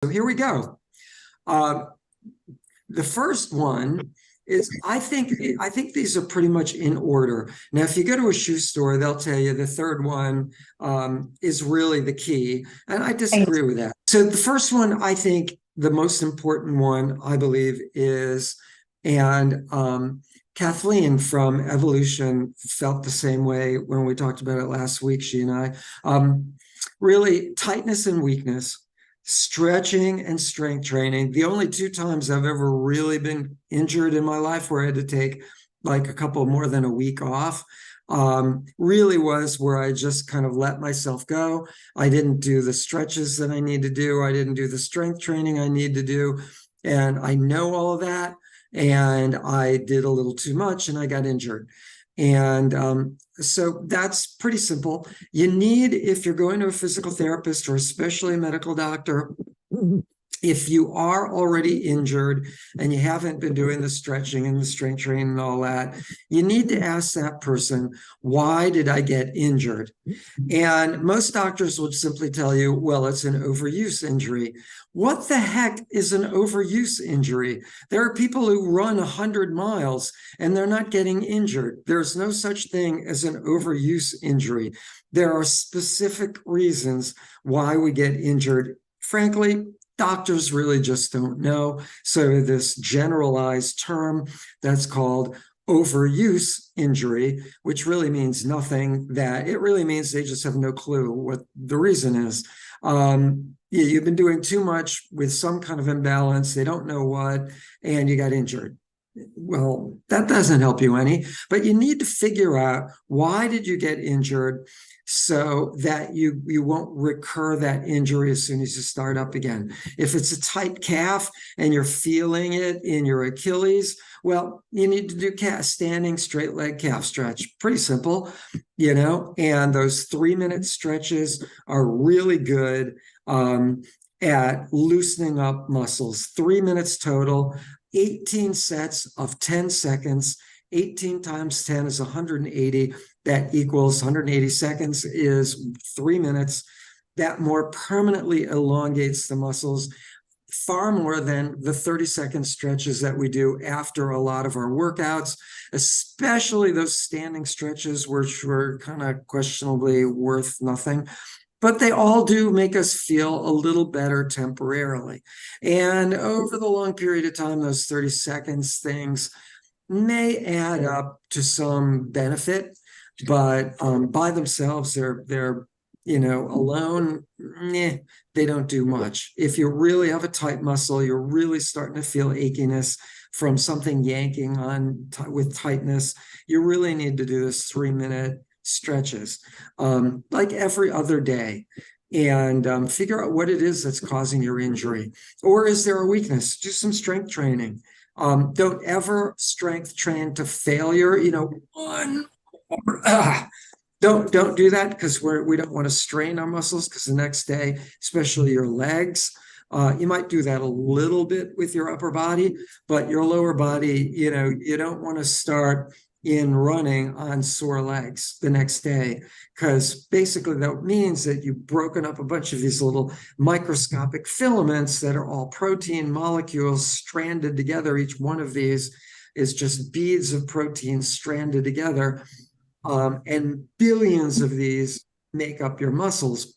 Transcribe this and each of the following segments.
So here we go. Uh, the first one is I think these are pretty much in order. Now, if you go to a shoe store, they'll tell you the third one is really the key, and I Right. disagree with that. So the first one, I think the most important one, I believe, is and Kathleen from Evolution felt the same way when we talked about it last week. She and I really tightness and weakness, stretching and strength training. The only two times I've ever really been injured in my life where I had to take like a couple more than a week off really was where I just kind of let myself go. I didn't do the stretches that I need to do. I didn't do the strength training I need to do. And I know all of that. And I did a little too much and I got injured. And so that's pretty simple. You need, if you're going to a physical therapist or especially a medical doctor, if you are already injured and you haven't been doing the stretching and the strength training and all that, you need to ask that person, why did I get injured? And most doctors would simply tell you, well, it's an overuse injury. What the heck is an overuse injury? There are people who run 100 miles and they're not getting injured. There's no such thing as an overuse injury. There are specific reasons why we get injured. Frankly, doctors really just don't know. So this generalized term that's called overuse injury, which really means nothing, that it really means they just have no clue what the reason is. You've been doing too much with some kind of imbalance, they don't know what, and you got injured. Well, that doesn't help you any, but you need to figure out, why did you get injured, so that you won't recur that injury as soon as you start up again. If it's a tight calf and you're feeling it in your Achilles, well, you need to do standing straight leg calf stretch. Pretty simple, and those 3-minute stretches are really good at loosening up muscles. 3 minutes total, 18 sets of 10 seconds. 18 times 10 is 180. That equals 180 seconds is 3 minutes. That more permanently elongates the muscles, far more than the 30-second stretches that we do after a lot of our workouts, especially those standing stretches, which were kind of questionably worth nothing. But they all do make us feel a little better temporarily. And over the long period of time, those 30 seconds things may add up to some benefit, but by themselves, they're alone, they don't do much. If you really have a tight muscle, you're really starting to feel achiness from something yanking on with tightness, you really need to do this 3-minute stretches like every other day, and figure out what it is that's causing your injury. Or is there a weakness? Do some strength training. Don't ever strength train to failure. One more, don't do that, because we don't want to strain our muscles, because the next day, especially your legs, you might do that a little bit with your upper body, but your lower body, you don't want to start in running on sore legs the next day, because basically that means that you've broken up a bunch of these little microscopic filaments that are all protein molecules stranded together. Each one of these is just beads of protein stranded together, and billions of these make up your muscles,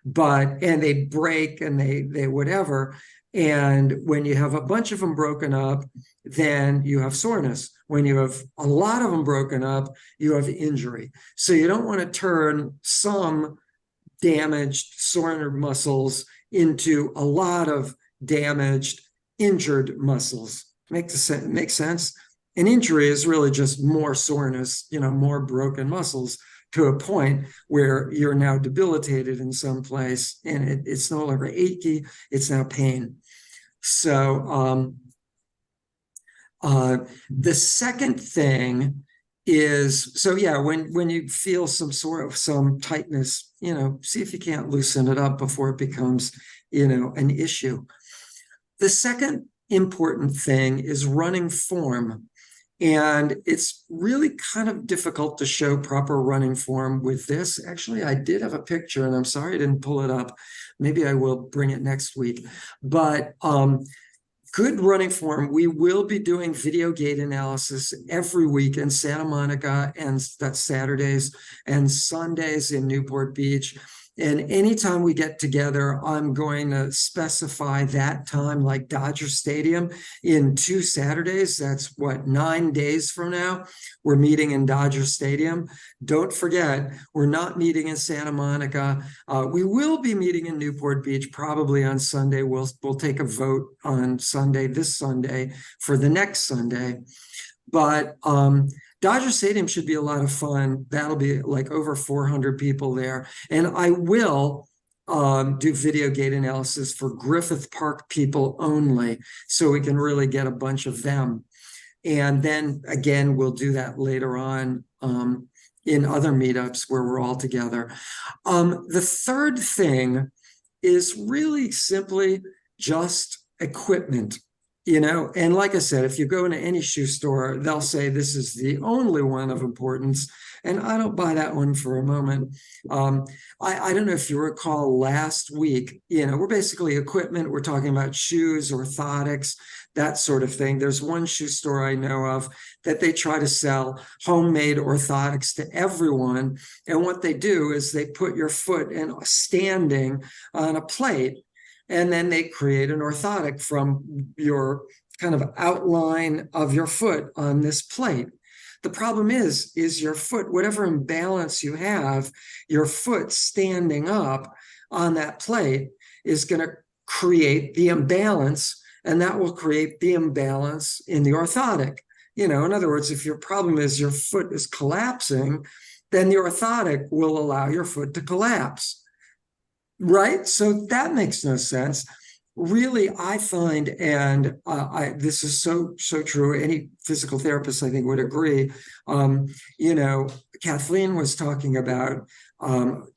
and they break and they whatever. And when you have a bunch of them broken up, then you have soreness. When you have a lot of them broken up, you have injury. So you don't want to turn some damaged, sore muscles into a lot of damaged, injured muscles. Make sense? An injury is really just more soreness, more broken muscles, to a point where you're now debilitated in some place, and it's no longer achy, it's now pain. So the second thing is, so yeah, when you feel some tightness, see if you can't loosen it up before it becomes, an issue. The second important thing is running form. And it's really kind of difficult to show proper running form with this. Actually, I did have a picture, and I'm sorry I didn't pull it up. Maybe I will bring it next week. But good running form. We will be doing video gait analysis every week in Santa Monica, and that's Saturdays and Sundays in Newport Beach. And anytime we get together, I'm going to specify that time, like Dodger Stadium, in 2 Saturdays. That's what, 9 days from now, we're meeting in Dodger Stadium. Don't forget, we're not meeting in Santa Monica. We will be meeting in Newport Beach probably on Sunday. We'll take a vote on Sunday, this Sunday, for the next Sunday. But Dodger Stadium should be a lot of fun. That'll be like over 400 people there. And I will do video gait analysis for Griffith Park people only, so we can really get a bunch of them. And then again, we'll do that later on in other meetups where we're all together. The third thing is really simply just equipment. And like I said, if you go into any shoe store, they'll say this is the only one of importance. And I don't buy that one for a moment. I don't know if you recall last week, we're basically equipment. We're talking about shoes, orthotics, that sort of thing. There's one shoe store I know of that they try to sell homemade orthotics to everyone. And what they do is they put your foot in standing on a plate, and then they create an orthotic from your kind of outline of your foot on this plate. The problem is your foot, whatever imbalance you have, your foot standing up on that plate is going to create the imbalance, and that will create the imbalance in the orthotic. In other words, if your problem is your foot is collapsing, then the orthotic will allow your foot to collapse. Right? So that makes no sense. Really, I find, and this is so true, any physical therapist, I think, would agree. Kathleen was talking about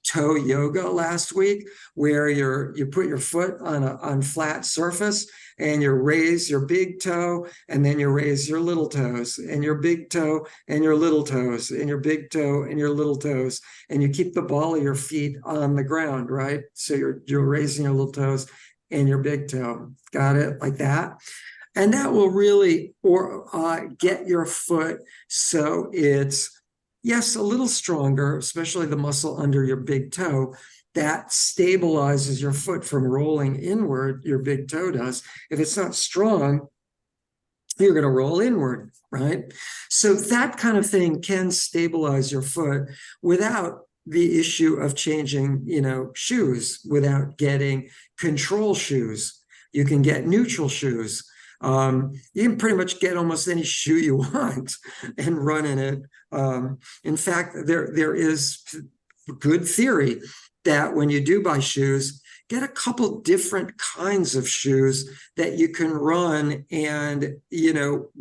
toe yoga last week, where you put your foot on flat surface, and you raise your big toe, and then you raise your little toes, and your big toe, and your little toes, and your big toe, and your little toes, and you keep the ball of your feet on the ground, right? So you're raising your little toes and your big toe. Got it? Like that. And that will really get your foot so it's, yes, a little stronger, especially the muscle under your big toe. That stabilizes your foot from rolling inward, your big toe does. If it's not strong, you're going to roll inward, right? So that kind of thing can stabilize your foot without the issue of changing, shoes, without getting control shoes. You can get neutral shoes. You can pretty much get almost any shoe you want and run in it. In fact, there is good theory that when you do buy shoes, get a couple different kinds of shoes that you can run and,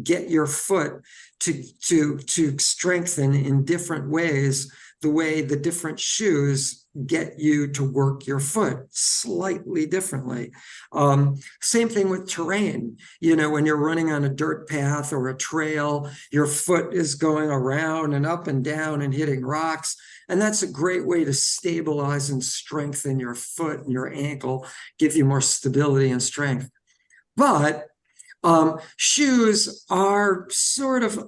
get your foot to strengthen in different ways, the way the different shoes get you to work your foot slightly differently. Same thing with terrain. When you're running on a dirt path or a trail, your foot is going around and up and down and hitting rocks. And that's a great way to stabilize and strengthen your foot and your ankle, give you more stability and strength. But shoes are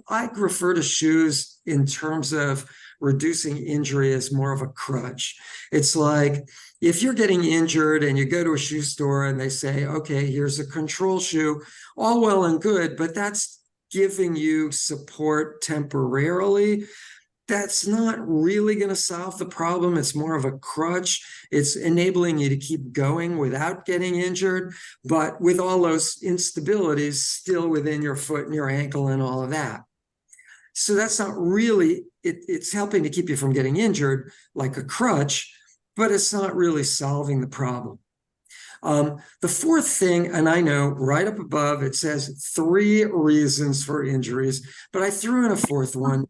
I refer to shoes in terms of reducing injury as more of a crutch. It's like if you're getting injured and you go to a shoe store and they say, okay, here's a control shoe, all well and good, but that's giving you support temporarily. That's not really going to solve the problem. It's more of a crutch. It's enabling you to keep going without getting injured, but with all those instabilities still within your foot and your ankle and all of that. So that's not really, it's helping to keep you from getting injured like a crutch, but it's not really solving the problem. The fourth thing, and I know right up above, it says 3 reasons for injuries, but I threw in a fourth one.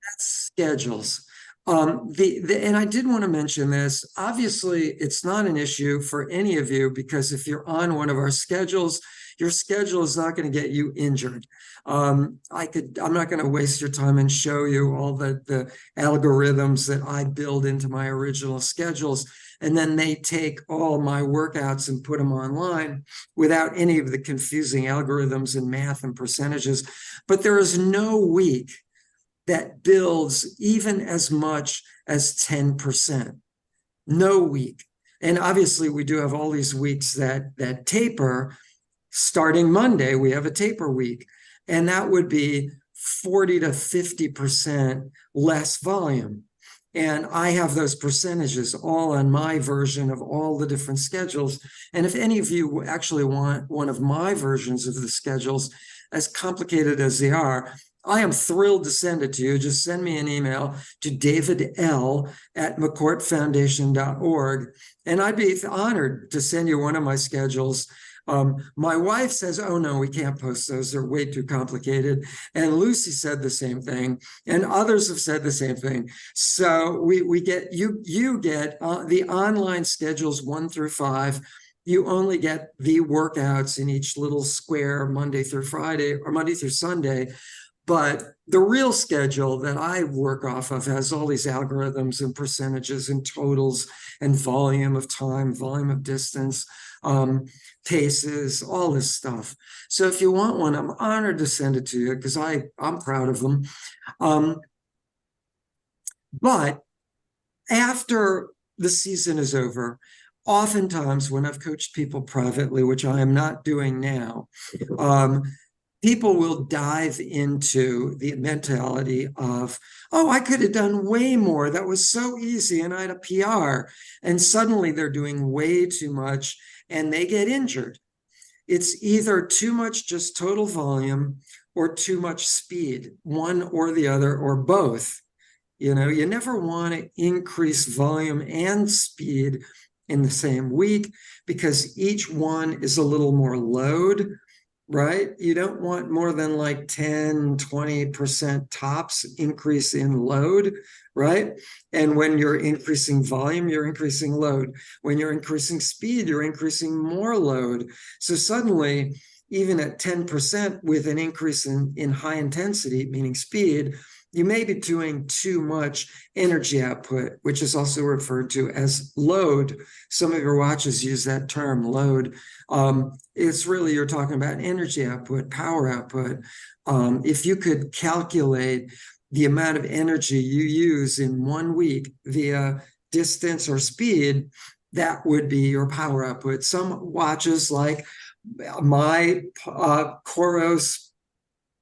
That's schedules. And I did want to mention this. Obviously, it's not an issue for any of you because if you're on one of our schedules, your schedule is not going to get you injured. I'm not going to waste your time and show you all the algorithms that I build into my original schedules. And then they take all my workouts and put them online without any of the confusing algorithms and math and percentages. But there is no week that builds even as much as 10%. No week. And obviously, we do have all these weeks that taper. Starting Monday, we have a taper week, and that would be 40 to 50% less volume. And I have those percentages all on my version of all the different schedules. And if any of you actually want one of my versions of the schedules, as complicated as they are, I am thrilled to send it to you. Just send me an email to davidl@mccourtfoundation.org, and I'd be honored to send you one of my schedules. My wife says, "Oh no, we can't post those. They're way too complicated." And Lucy said the same thing, and others have said the same thing. So we get you get the online schedules 1 through 5. You only get the workouts in each little square Monday through Friday or Monday through Sunday. But the real schedule that I work off of has all these algorithms and percentages and totals and volume of time, volume of distance, paces, all this stuff. So if you want one, I'm honored to send it to you because I'm proud of them. But after the season is over, oftentimes when I've coached people privately, which I am not doing now, people will dive into the mentality of, "Oh, I could have done way more. That was so easy, and I had a PR." And suddenly they're doing way too much, and they get injured. It's either too much just total volume or too much speed, one or the other, or both. You never want to increase volume and speed in the same week because each one is a little more load. Right? You don't want more than like 10, 20% tops increase in load, right? And when you're increasing volume, you're increasing load. When you're increasing speed, you're increasing more load. So suddenly, even at 10% with an increase in high intensity, meaning speed, you may be doing too much energy output, which is also referred to as load. Some of your watches use that term, load. It's really, you're talking about energy output, power output. If you could calculate the amount of energy you use in 1 week via distance or speed, that would be your power output. Some watches like my Coros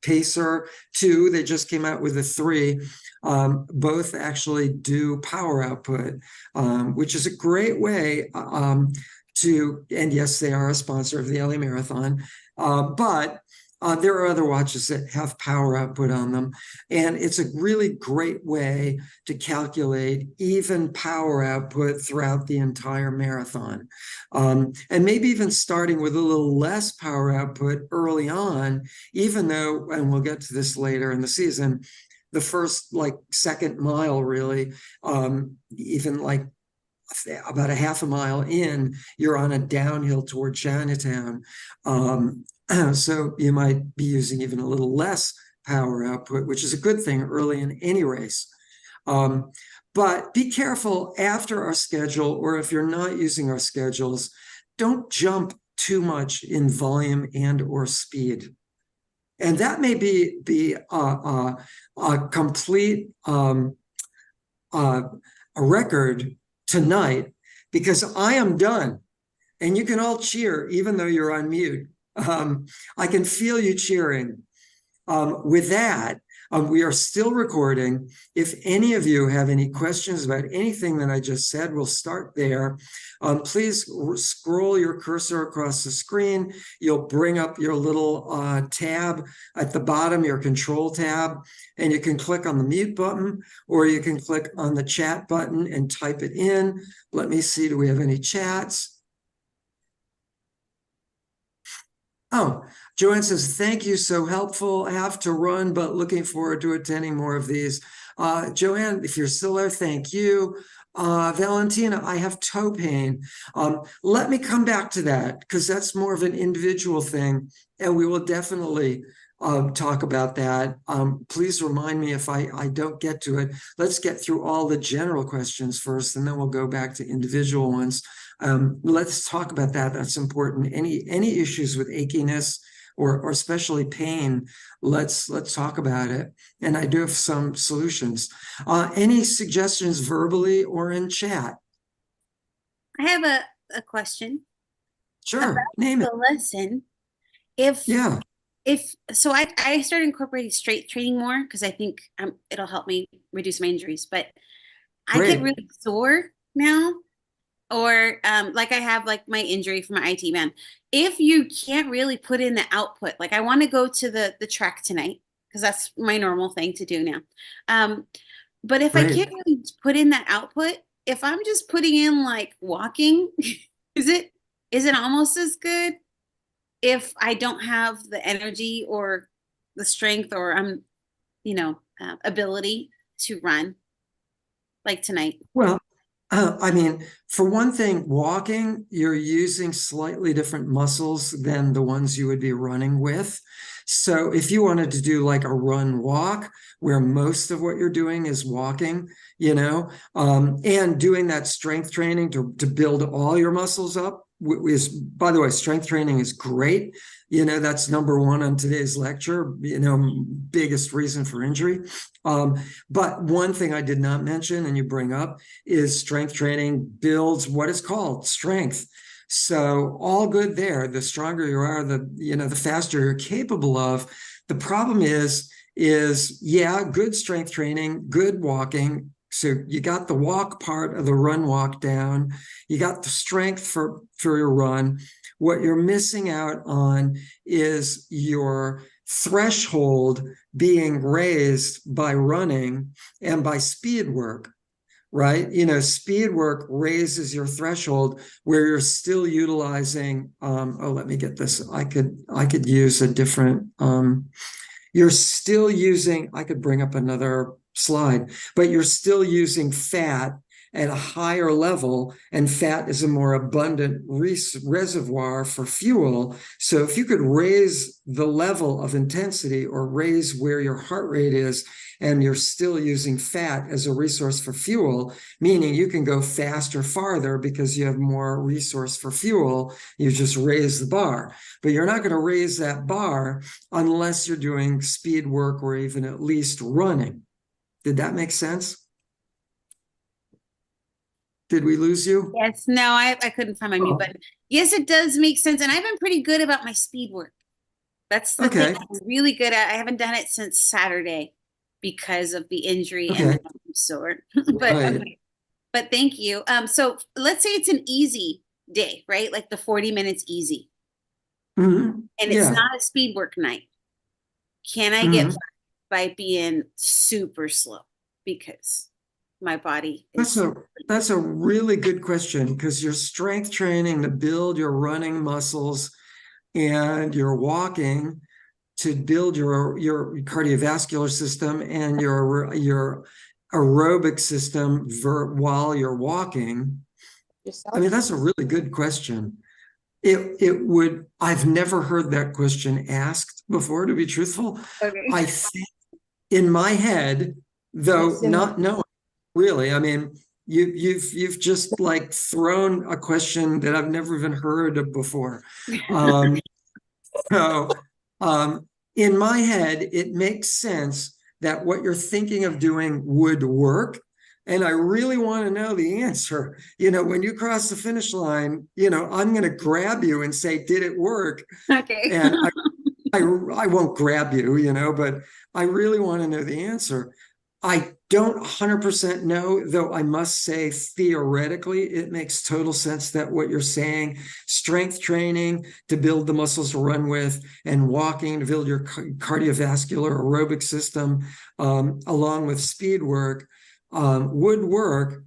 Pacer 2, they just came out with a 3. Both actually do power output, which is a great way and yes, they are a sponsor of the LA Marathon, but there are other watches that have power output on them. And it's a really great way to calculate even power output throughout the entire marathon. And maybe even starting with a little less power output early on, even though, and we'll get to this later in the season, the first second mile really, even like about a half a mile in, you're on a downhill toward Chinatown. So you might be using even a little less power output, which is a good thing early in any race. But be careful after our schedule, or if you're not using our schedules, don't jump too much in volume and or speed. And that may be a complete a record tonight, because I am done. And you can all cheer, even though you're on mute. I can feel you cheering. With that, we are still recording. If any of you have any questions about anything that I just said, we'll start there. Please scroll your cursor across the screen. You'll bring up your little tab at the bottom, your control tab, and you can click on the mute button, or you can click on the chat button and type it in. Let me see, do we have any chats? Oh, Joanne says, "Thank you, so helpful. I have to run, but looking forward to attending more of these." Joanne, if you're still there, thank you. Valentina, I have toe pain. Let me come back to that because that's more of an individual thing, and we will definitely talk about that. Please remind me if I don't get to it. Let's get through all the general questions first, and then we'll go back to individual ones. Let's talk about that. That's important. Any issues with achiness or especially pain, let's talk about it. And I do have some solutions. Any suggestions verbally or in chat? I have a question Sure, about name it. the lesson. If Yeah, if so I started incorporating strength training more because I think it'll help me reduce my injuries, but I get great. really sore now, or like I have like my injury from my IT band. If you can't really put in the output, like I want to go to the track tonight because that's my normal thing to do now. Um, but if I Great. can't really put in that output, if I'm just putting in like walking, is it almost as good if I don't have the energy or the strength or ability to run like tonight? Well, I mean, for one thing, walking, you're using slightly different muscles than the ones you would be running with. So if you wanted to do like a run walk, where most of what you're doing is walking, and doing that strength training to build all your muscles up is, by the way, strength training is great. That's number one on today's lecture, biggest reason for injury. But one thing I did not mention, and you bring up, is strength training builds what is called strength. So all good there. The stronger you are, the faster you're capable of. The problem is yeah, good strength training, good walking. So you got the walk part of the run walk down. You got the strength for your run. What you're missing out on is your threshold being raised by running and by speed work, right? Speed work raises your threshold where you're still utilizing, let me get this. I could use a different, you're still using, I could bring up another slide, but you're still using fat at a higher level, and fat is a more abundant reservoir for fuel. So if you could raise the level of intensity or raise where your heart rate is, and you're still using fat as a resource for fuel, meaning you can go faster, farther because you have more resource for fuel, you just raise the bar. But you're not going to raise that bar unless you're doing speed work or even at least running. Did that make sense? Did we lose you? Yes, no, I couldn't find my mute button. Yes, it does make sense. And I've been pretty good about my speed work. That's the thing Okay. I'm really good at. I haven't done it since Saturday because of the injury and Okay. I'm sore. But Right. okay. But thank you. So let's say it's an easy day, right? Like the 40 minutes easy. Mhm. And it's Yeah. not a speed work night. Can I get Mhm. by being super slow? Because my body That's is a that's a really good question because your strength training to build your running muscles and your walking to build your cardiovascular system and your aerobic system while you're walking. I mean, that's a really good question. It would, I've never heard that question asked before, to be truthful. okay. I think in my head, though not knowing really, I mean, you've just like thrown a question that I've never even heard of before. Um, so in my head, it makes sense that what you're thinking of doing would work. And I really want to know the answer. When you cross the finish line, I'm going to grab you and say, did it work? Okay. And I won't grab you, but I really want to know the answer. I don't 100% know, though I must say, theoretically, it makes total sense that what you're saying, strength training to build the muscles to run with, and walking to build your cardiovascular aerobic system, along with speed work, would work,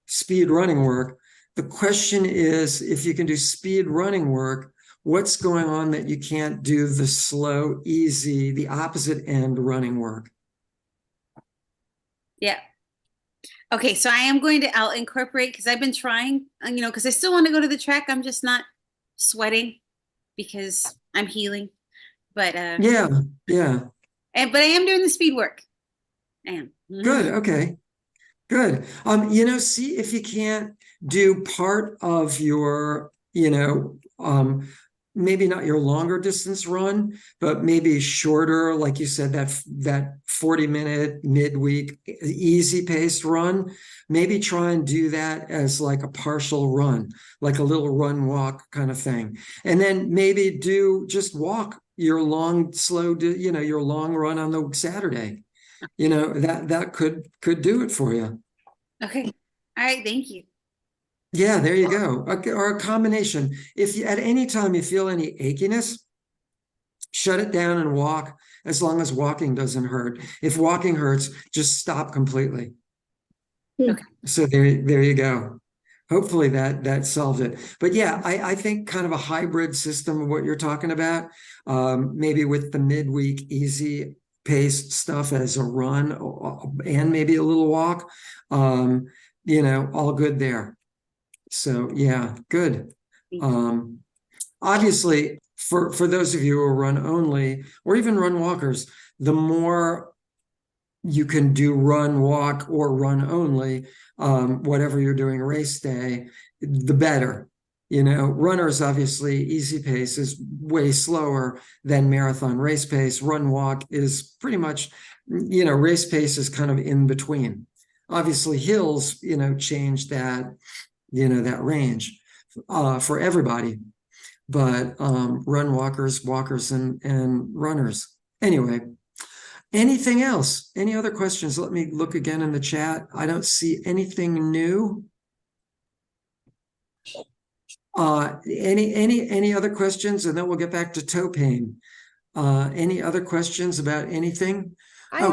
speed running work. The question is, if you can do speed running work, what's going on that you can't do the slow, easy, the opposite end running work? Yeah. Okay, so I am going to, I'll incorporate, because I've been trying, because I still want to go to the track. I'm just not sweating because I'm healing. But Yeah, yeah. but I am doing the speed work. I am. Good. Okay. Good. See if you can't do part of your, maybe not your longer distance run, but maybe shorter, like you said, that 40-minute midweek easy paced run. Maybe try and do that as like a partial run, like a little run walk kind of thing. And then maybe just walk your long, slow, your long run on the Saturday. That could do it for you. Okay. All right. Thank you. Yeah, there you go. Or a combination. If you, at any time you feel any achiness, shut it down and walk, as long as walking doesn't hurt. If walking hurts, just stop completely. Okay. So there you go. Hopefully that solved it. But yeah, I think kind of a hybrid system of what you're talking about, maybe with the midweek easy paced stuff as a run and maybe a little walk, all good there. So yeah, good. Thank you. Obviously, for those of you who run only or even run walkers, the more you can do run, walk, or run only, whatever you're doing race day, the better. Runners, obviously, easy pace is way slower than marathon race pace. Run, walk is pretty much, race pace is kind of in between. Obviously, hills, change that, that range for everybody. But run walkers, and runners. Anyway, anything else? Any other questions? Let me look again in the chat. I don't see anything new. Any other questions? And then we'll get back to toe pain. Any other questions about anything?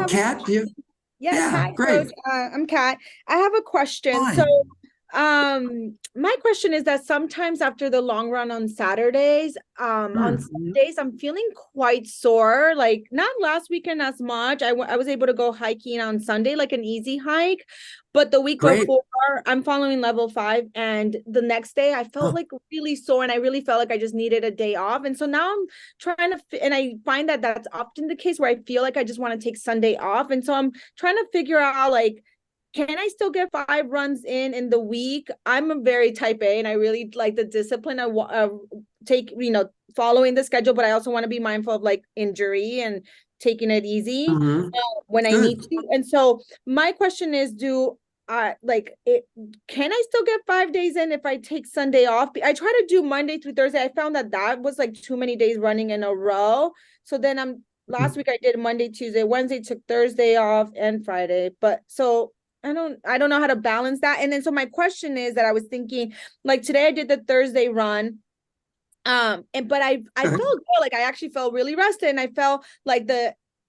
Kat, do you? Yes, Yeah, hi, great. Coach. I'm Kat. I have a question. Fine. So, my question is that sometimes after the long run on Saturdays, on Sundays, I'm feeling quite sore. Like not last weekend as much. I was able to go hiking on Sunday, like an easy hike, but the week Great. before, I'm following level 5, and the next day I felt like really sore, and I really felt like I just needed a day off. And so now I'm trying to, and I find that that's often the case where I feel like I just want to take Sunday off, and so I'm trying to figure out like, can I still get 5 runs in the week? I'm a very type A, and I really like the discipline. I take, following the schedule, but I also want to be mindful of like injury and taking it easy when I need to. And so my question is, can I still get 5 days in if I take Sunday off? I try to do Monday through Thursday. I found that was like too many days running in a row. So then last week I did Monday, Tuesday, Wednesday, took Thursday off and Friday. But so I don't know how to balance that. And then so my question is that I was thinking, like today I did the Thursday run. But I felt good. Like I actually felt really rested, and I felt like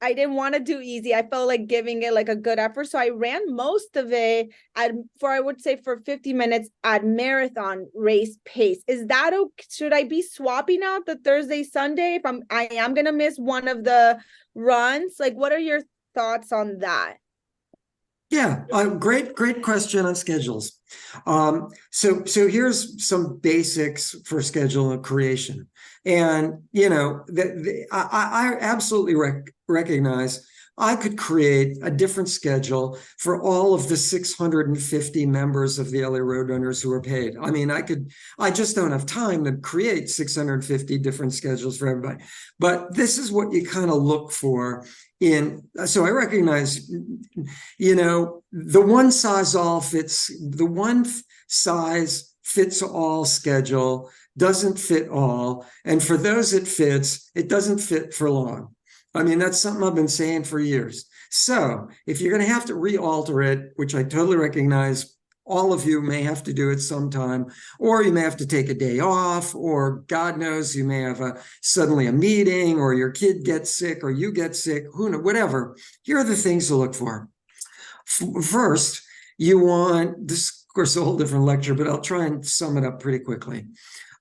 I didn't want to do easy. I felt like giving it like a good effort. So I ran most of it I would say for 50 minutes at marathon race pace. Is that okay? Should I be swapping out the Thursday, Sunday if I am gonna miss one of the runs? Like, what are your thoughts on that? Yeah, great question on schedules. So here's some basics for schedule creation. And, I absolutely recognize I could create a different schedule for all of the 650 members of the LA Roadrunners who are paid. I mean, I just don't have time to create 650 different schedules for everybody. But this is what you kind of look for so I recognize, the one size fits all schedule doesn't fit all. And for those it fits, it doesn't fit for long. I mean, that's something I've been saying for years. So if you're going to have to re-alter it, which I totally recognize, all of you may have to do it sometime, or you may have to take a day off, or God knows, you may have suddenly a meeting, or your kid gets sick, or you get sick, who knows, whatever. Here are the things to look for. First, you want, this of course a whole different lecture, but I'll try and sum it up pretty quickly.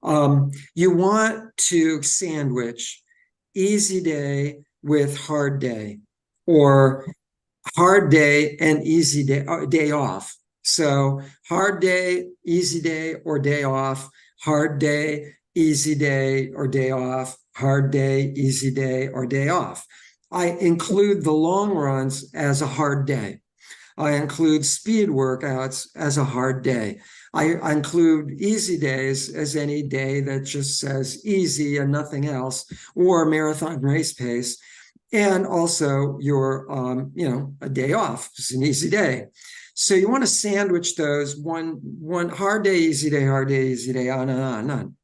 You want to sandwich easy day with hard day, or hard day and easy day, day off. So hard day, easy day, or day off, hard day, easy day, or day off, hard day, easy day, or day off. I include the long runs as a hard day. I include speed workouts as a hard day. I include easy days as any day that just says easy and nothing else, or marathon race pace. And also your, a day off. It's an easy day. So you want to sandwich those one hard day, easy day, hard day, easy day, on and on and on.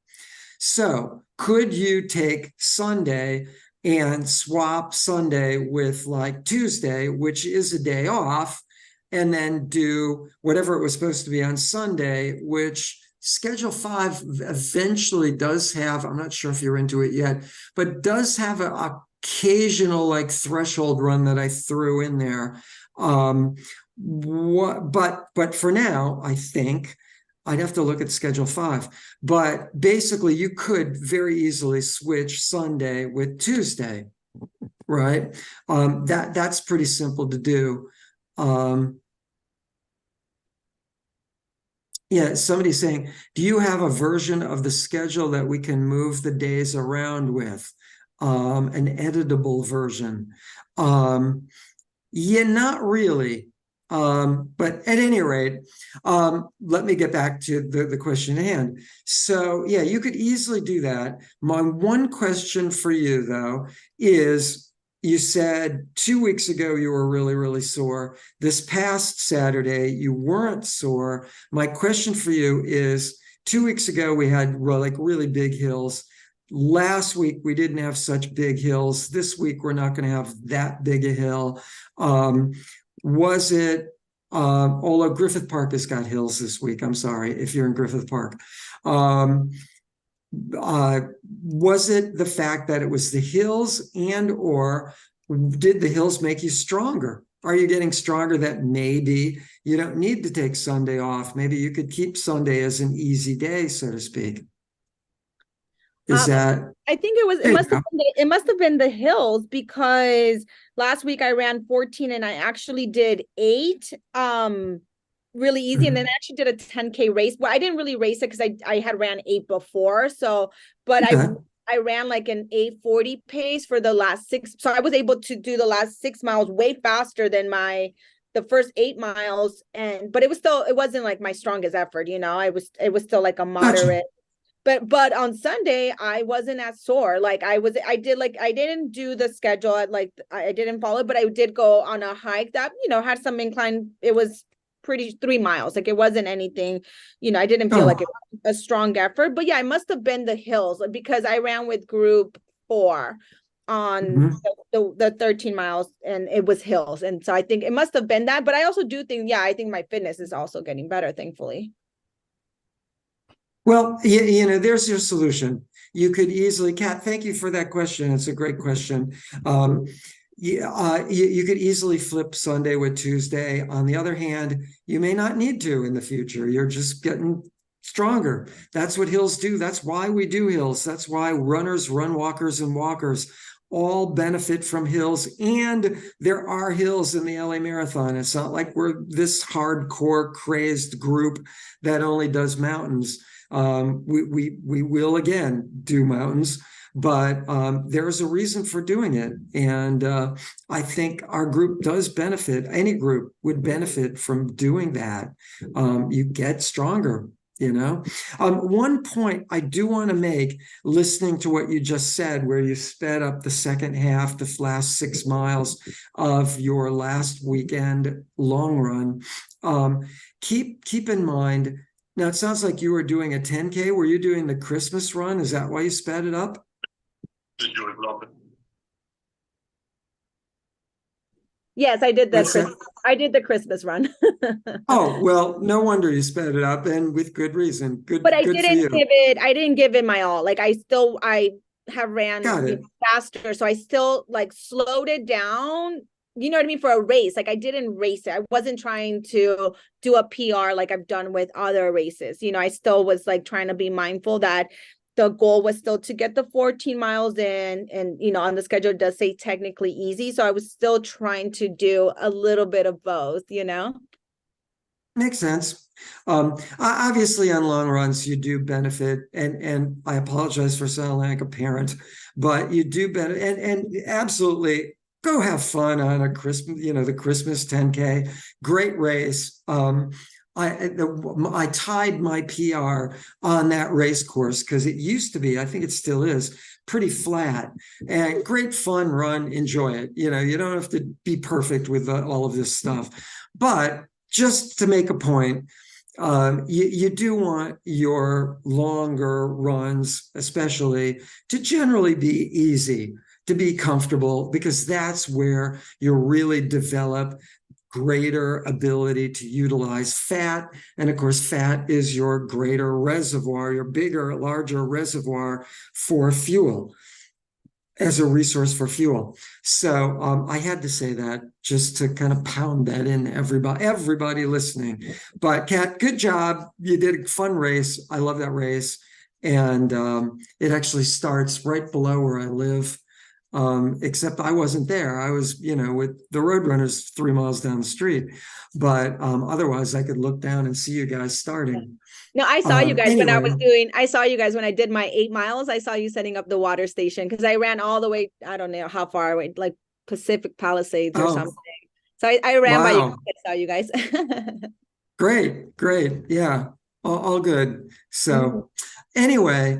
So could you take Sunday and swap Sunday with like Tuesday, which is a day off, and then do whatever it was supposed to be on Sunday, which Schedule 5 eventually does have, I'm not sure if you're into it yet, but does have a occasional like threshold run that I threw in there. But for now, I think I'd have to look at Schedule 5. But basically, you could very easily switch Sunday with Tuesday, right? That's pretty simple to do. Yeah, somebody's saying, do you have a version of the schedule that we can move the days around with? An editable version? Yeah, not really. But at any rate, let me get back to the question at hand. So yeah, you could easily do that. My one question for you though is, you said 2 weeks ago you were really, really sore. This past Saturday, you weren't sore. My question for you is, 2 weeks ago we had like really big hills. Last week we didn't have such big hills. This week we're not going to have that big a hill. Was it, although Griffith Park has got hills this week, I'm sorry if you're in Griffith Park. Was it the fact that it was the hills, and or did the hills make you stronger? Are you getting stronger that maybe you don't need to take Sunday off? Maybe you could keep Sunday as an easy day, so to speak. Is that? I think it must have been the hills, because last week I ran 14 and I actually did 8 really easy, and then I actually did a 10K race. Well, I didn't really race it because I had ran 8 before, so but I ran like an 8:40 pace for the last 6, so I was able to do the last 6 miles way faster than the first 8 miles, but it wasn't like my strongest effort, it was still like a moderate. But on Sunday, I wasn't as sore. Like I didn't do the schedule. I didn't follow it, but I did go on a hike that, had some incline. It was pretty 3 miles. Like it wasn't anything, I didn't feel like it was a strong effort. But yeah, it must have been the hills, because I ran with group 4 on the 13 miles, and it was hills. And so I think it must have been that. But I also do think, I think my fitness is also getting better, thankfully. Well, there's your solution. You could easily, Kat, thank you for that question. It's a great question. You could easily flip Sunday with Tuesday. On the other hand, you may not need to in the future. You're just getting stronger. That's what hills do. That's why we do hills. That's why runners, run walkers, and walkers all benefit from hills. And there are hills in the LA Marathon. It's not like we're this hardcore crazed group that only does mountains. We will again do mountains, but there's a reason for doing it. And I think our group does benefit. Any group would benefit from doing that. You get stronger, One point I do want to make, listening to what you just said, where you sped up the second half, the last 6 miles of your last weekend long run. Keep in mind, now, it sounds like you were doing a 10K. Were you doing the Christmas run? Is that why you sped it up? Yes, I did the Christmas run. Oh, well, no wonder you sped it up, and with good reason. But I didn't give it my all. Like I have ran faster, so I still like slowed it down. You know what I mean? For a race, like I didn't race it. I wasn't trying to do a PR like I've done with other races. I still was like trying to be mindful that the goal was still to get the 14 miles in, and on the schedule it does say technically easy, so I was still trying to do a little bit of both. Makes sense. Obviously, on long runs, you do benefit, and I apologize for sounding like a parent, but you do benefit, and absolutely go have fun on a Christmas, the Christmas 10K, great race. I tied my PR on that race course because it used to be, I think it still is, pretty flat, and great fun run. Enjoy it. You don't have to be perfect with all of this stuff, but just to make a point, you do want your longer runs, especially, to generally be easy, to be comfortable, because that's where you really develop greater ability to utilize fat. And of course, fat is your greater reservoir, your bigger, larger reservoir for fuel, as a resource for fuel. So I had to say that just to kind of pound that in everybody listening. But Kat, good job. You did a fun race. I love that race. And it actually starts right below where I live. Except I wasn't there. I was, with the Roadrunners 3 miles down the street. But otherwise, I could look down and see you guys starting. No, I saw you guys when Anyway. I saw you guys when I did my 8 miles. I saw you setting up the water station because I ran all the way, I don't know how far away, like Pacific Palisades or something. So I ran by you. Wow. I saw you guys. Great. Yeah, all good. So anyway,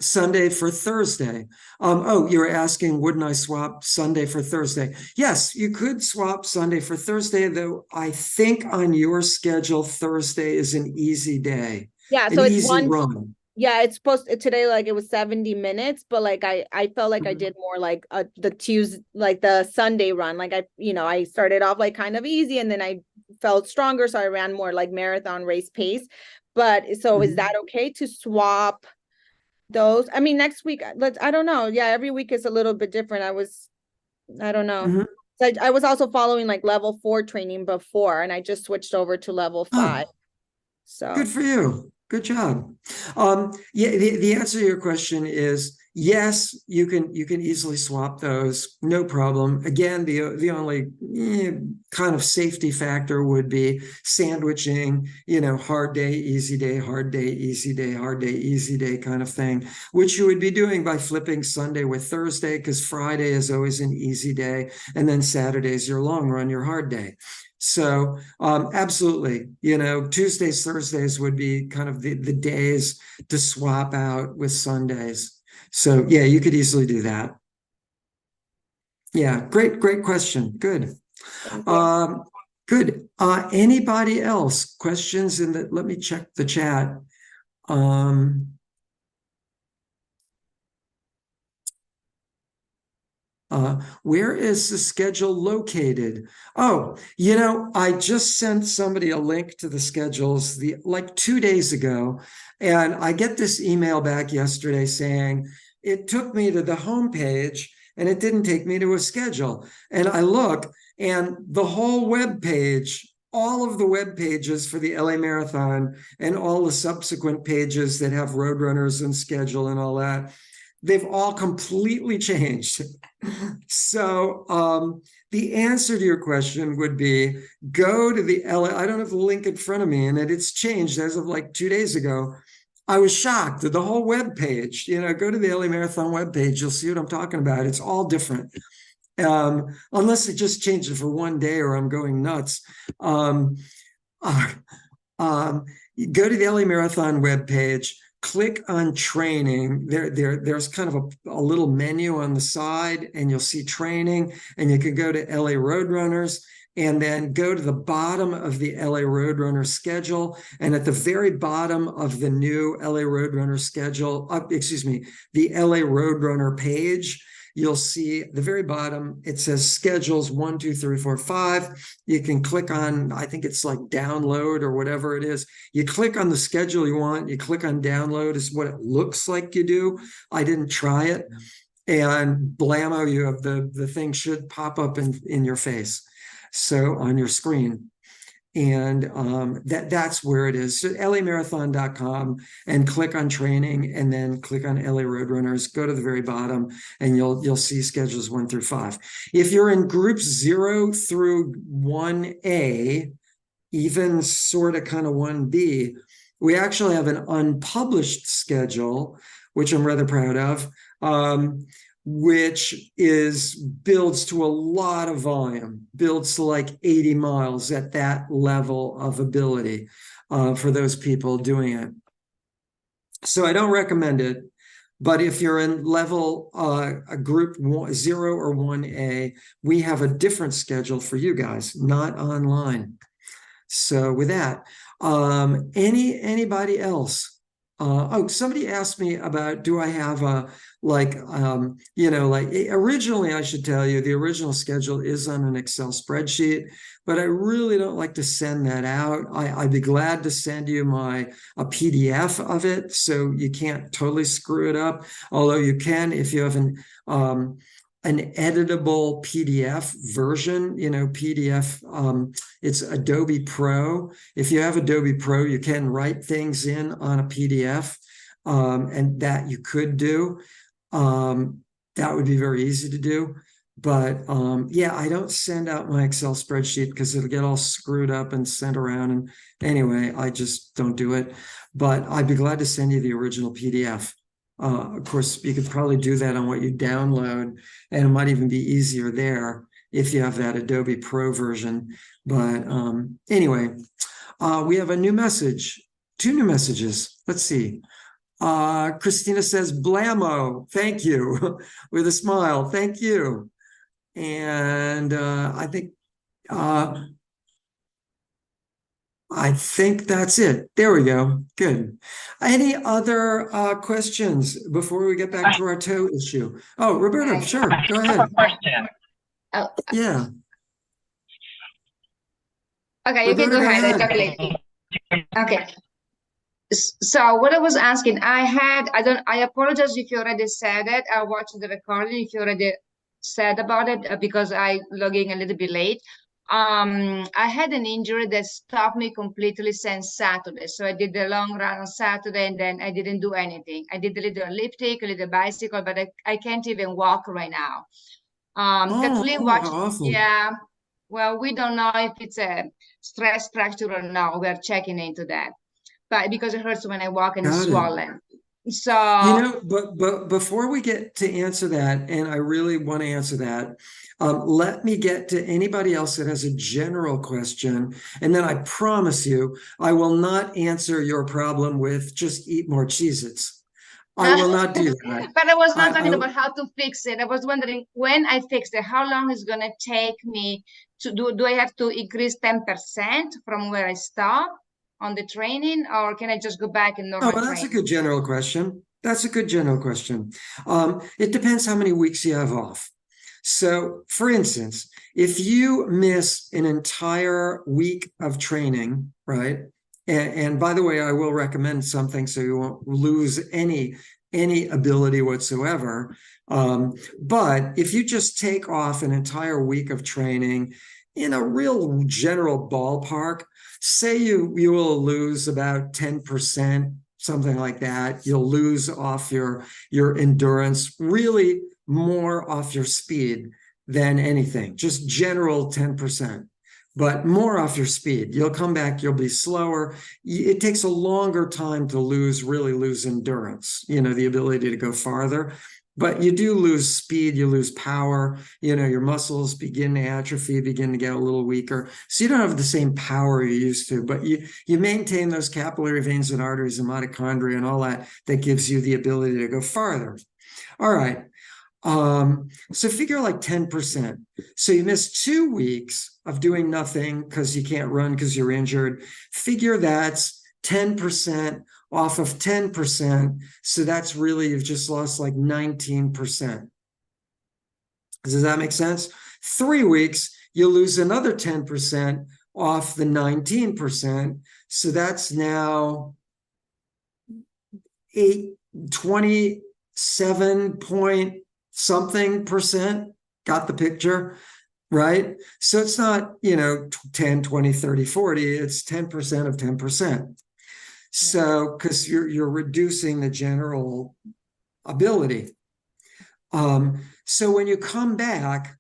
Sunday for Thursday. You were asking, wouldn't I swap Sunday for Thursday? Yes, you could swap Sunday for Thursday, though I think on your schedule, Thursday is an easy day. Yeah, an so it's easy one run. Yeah, it's supposed today, like it was 70 minutes, but like I felt like I did more like the Tuesday, like the Sunday run. Like I started off like kind of easy, and then I felt stronger, so I ran more like marathon race pace. But so is that okay to swap those? I mean, next week, I don't know. Yeah, every week is a little bit different. I don't know. So I was also following like level 4 training before, and I just switched over to level 5. So Good for you. Good job. Yeah, the answer to your question is yes, you can easily swap those, no problem. Again, the only kind of safety factor would be sandwiching, hard day, easy day, hard day, easy day, hard day, easy day kind of thing, which you would be doing by flipping Sunday with Thursday, because Friday is always an easy day, and then Saturday is your long run, your hard day. So absolutely, Tuesdays, Thursdays would be kind of the days to swap out with Sundays. So yeah, you could easily do that. Yeah, great question. Good. Good. Anybody else? Questions let me check the chat. Where is the schedule located? Oh, I just sent somebody a link to the schedules like 2 days ago, and I get this email back yesterday saying it took me to the homepage and it didn't take me to a schedule. And I look, and the whole web page, all of the web pages for the LA Marathon and all the subsequent pages that have Roadrunners and schedule and all that, they've all completely changed. So the answer to your question would be go to the LA. I don't have the link in front of me, and it's changed as of like 2 days ago. I was shocked at the whole web page. Go to the LA Marathon web page. You'll see what I'm talking about. It's all different. Unless it just changed it for 1 day or I'm going nuts. Go to the LA Marathon web page. Click on training. There's kind of a little menu on the side, and you'll see training, and you can go to LA Roadrunners, and then go to the bottom of the LA Roadrunner schedule. And at the very bottom of the new LA Roadrunner schedule, the LA Roadrunner page, you'll see the very bottom, it says schedules 1, 2, 3, 4, 5. You can click on, I think it's like download or whatever it is. You click on the schedule you want, you click on download, is what it looks like you do. I didn't try it. And blammo, you have the thing should pop up in your face. So on your screen. And that's where it is. So lamarathon.com and click on training, and then click on LA Roadrunners. Go to the very bottom, and you'll see schedules 1 through 5. If you're in groups 0 through 1A, even sort of kind of 1B, we actually have an unpublished schedule, which I'm rather proud of, which builds to a lot of volume, builds to like 80 miles at that level of ability for those people doing it. So I don't recommend it, but if you're in level a group 0 or 1A, we have a different schedule for you guys, not online. So with that, anybody else? Somebody asked me about, do I have a, originally, I should tell you, the original schedule is on an Excel spreadsheet, but I really don't like to send that out. I'd be glad to send you a PDF of it, so you can't totally screw it up. Although you can, if you have an editable PDF version, PDF, it's Adobe Pro. If you have Adobe Pro, you can write things in on a PDF, and that you could do. That would be very easy to do. But yeah, I don't send out my Excel spreadsheet because it'll get all screwed up and sent around. And anyway, I just don't do it. But I'd be glad to send you the original PDF. Of course, you could probably do that on what you download, and it might even be easier there if you have that Adobe Pro version. But anyway, we have a new message, 2 new messages. Let's see. Christina says, blammo, thank you, with a smile, thank you. And I think that's it. There we go. Good. Any other questions before we get back to our toe issue? Oh, Roberta, sure. Go ahead. Question. Oh, Yeah. okay, you can go Roberta, ahead. go I talk later. Okay. So what I was asking, I apologize if you already said it. I watched the recording if you already said about it because I logging a little bit late. I had an injury that stopped me completely since Saturday. So I did the long run on Saturday, and then I didn't do anything. I did a little elliptic, a little bicycle, but I can't even walk right now. Kathleen watched, how awful. yeah. Well, we don't know if it's a stress fracture or not. We're checking into that. But because it hurts when I walk and it's swollen. So but before we get to answer that, and I really want to answer that, let me get to anybody else that has a general question, and then I promise you I will not answer your problem with just eat more Cheez-Its. I will not do that. But I was not talking about how to fix it. I was wondering, when I fix it, how long is going to take me to do I have to increase 10% from where I stop on the training, or can I just go back and normal well, that's training? a good general question. That's a good general question. It depends how many weeks you have off. So, for instance, if you miss an entire week of training, right? And by the way, I will recommend something so you won't lose any ability whatsoever. But if you just take off an entire week of training in a real general ballpark, say you will lose about 10%, something like that. You'll lose off your endurance, really more off your speed than anything, just general 10%, but more off your speed. You'll come back, you'll be slower. It takes a longer time to really lose endurance, the ability to go farther. But you do lose speed, you lose power, your muscles begin to atrophy, begin to get a little weaker. So you don't have the same power you used to, but you maintain those capillary veins and arteries and mitochondria and all that gives you the ability to go farther. All right. So figure like 10%. So you miss 2 weeks of doing nothing because you can't run because you're injured. Figure that's 10% off of 10%. So that's really, you've just lost like 19%. Does that make sense? 3 weeks, you lose another 10% off the 19%. So that's now 27 point something percent. Got the picture? right? So it's not, 10, 20, 30, 40, it's 10% of 10%. So, because you're reducing the general ability. So when you come back,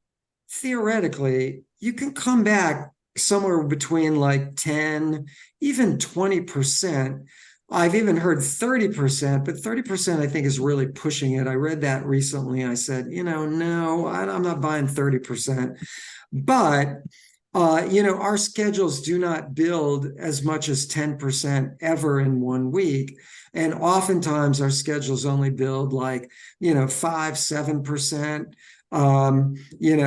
theoretically, you can come back somewhere between like 10, even 20%. I've even heard 30%, but 30% I think is really pushing it. I read that recently. I said, no, I'm not buying 30%. But our schedules do not build as much as 10% ever in one week. And oftentimes our schedules only build like, 5, 7%.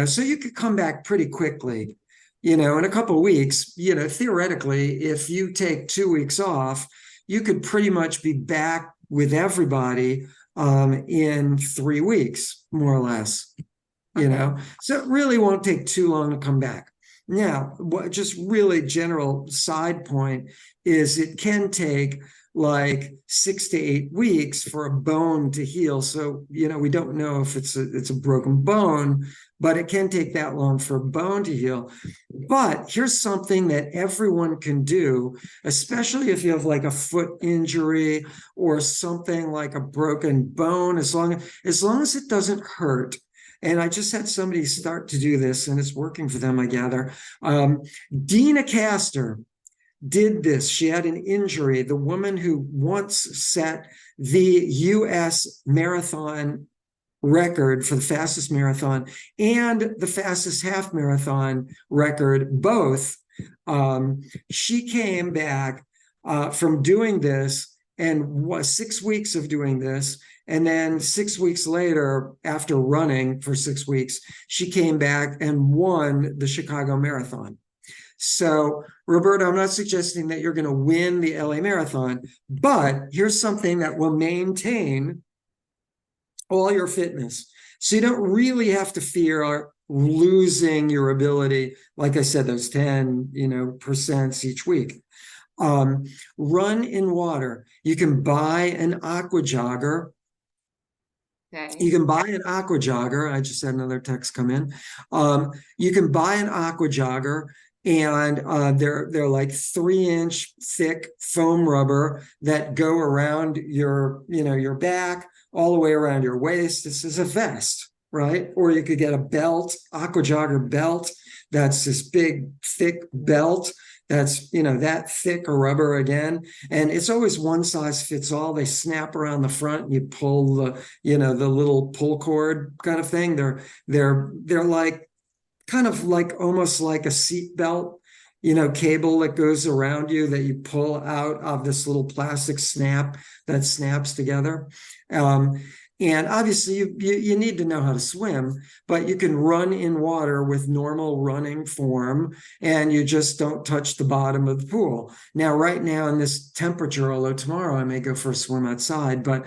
So you could come back pretty quickly, in a couple of weeks, theoretically, if you take 2 weeks off, you could pretty much be back with everybody in 3 weeks, more or less, so it really won't take too long to come back. Now, what just really general side point is it can take like 6 to 8 weeks for a bone to heal. So, we don't know if it's a broken bone, but it can take that long for a bone to heal. But here's something that everyone can do, especially if you have like a foot injury or something like a broken bone, as long as it doesn't hurt. And I just had somebody start to do this, and it's working for them, I gather. Dina Castor did this. She had an injury. The woman who once set the U.S. marathon record for the fastest marathon and the fastest half marathon record, both, she came back from doing this and was 6 weeks of doing this. And then 6 weeks later, after running for 6 weeks, she came back and won the Chicago Marathon. So, Roberta, I'm not suggesting that you're going to win the LA Marathon, but here's something that will maintain all your fitness. So you don't really have to fear losing your ability. Like I said, those 10, percents each week. Run in water. You can buy an aqua jogger. Okay. You can buy an aqua jogger. I just had another text come in. You can buy an aqua jogger, and they're like 3-inch thick foam rubber that go around your back, all the way around your waist. This is a vest, right? Or you could get a belt, aqua jogger belt. That's this big, thick belt. That's, that thick a rubber again. And it's always one size fits all. They snap around the front and you pull the little pull cord kind of thing. They're like, kind of like almost like a seat belt, cable that goes around you that you pull out of this little plastic snap that snaps together. And obviously you need to know how to swim, but you can run in water with normal running form, and you just don't touch the bottom of the pool. Now, right now in this temperature, although tomorrow I may go for a swim outside, but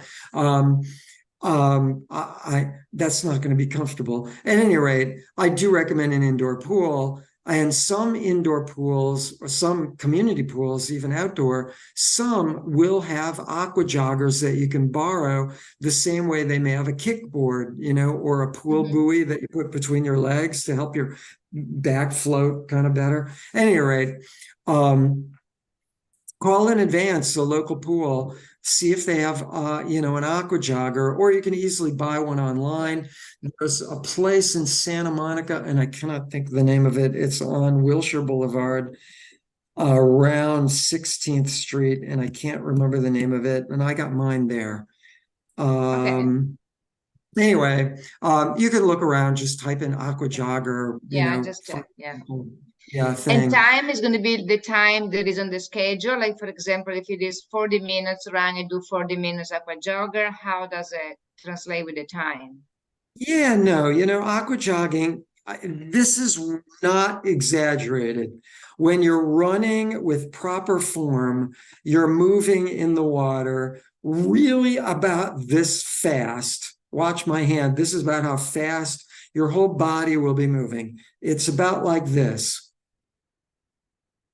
that's not going to be comfortable. At any rate, I do recommend an indoor pool. And some indoor pools, or some community pools, even outdoor, some will have aqua joggers that you can borrow the same way they may have a kickboard, or a pool buoy that you put between your legs to help your back float kind of better. At any rate, call in advance a local pool, see if they have, an aqua jogger, or you can easily buy one online. There's a place in Santa Monica, and I cannot think of the name of it. It's on Wilshire Boulevard, around 16th Street, and I can't remember the name of it. And I got mine there. Anyway, you can look around, just type in aqua jogger. Thing. And time is going to be the time that is on the schedule. Like, for example, if it is 40 minutes run, you do 40 minutes aqua jogger. How does it translate with the time? Yeah, no, aqua jogging, this is not exaggerated. When you're running with proper form, you're moving in the water really about this fast. Watch my hand. This is about how fast your whole body will be moving. It's about like this.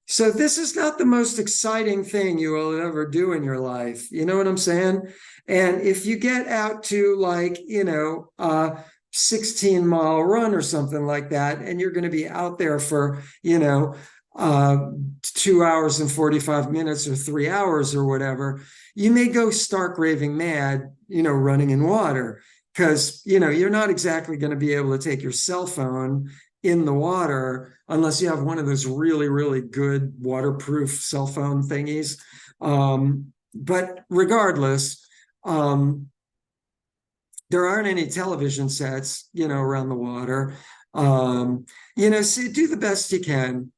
So this is not the most exciting thing you will ever do in your life. You know what I'm saying? And if you get out to like, 16-mile run or something like that, and you're going to be out there for, 2 hours and 45 minutes or 3 hours or whatever, you may go stark raving mad, running in water, because, you're not exactly going to be able to take your cell phone in the water unless you have one of those really, really good waterproof cell phone thingies. But regardless, there aren't any television sets, around the water. So do the best you can.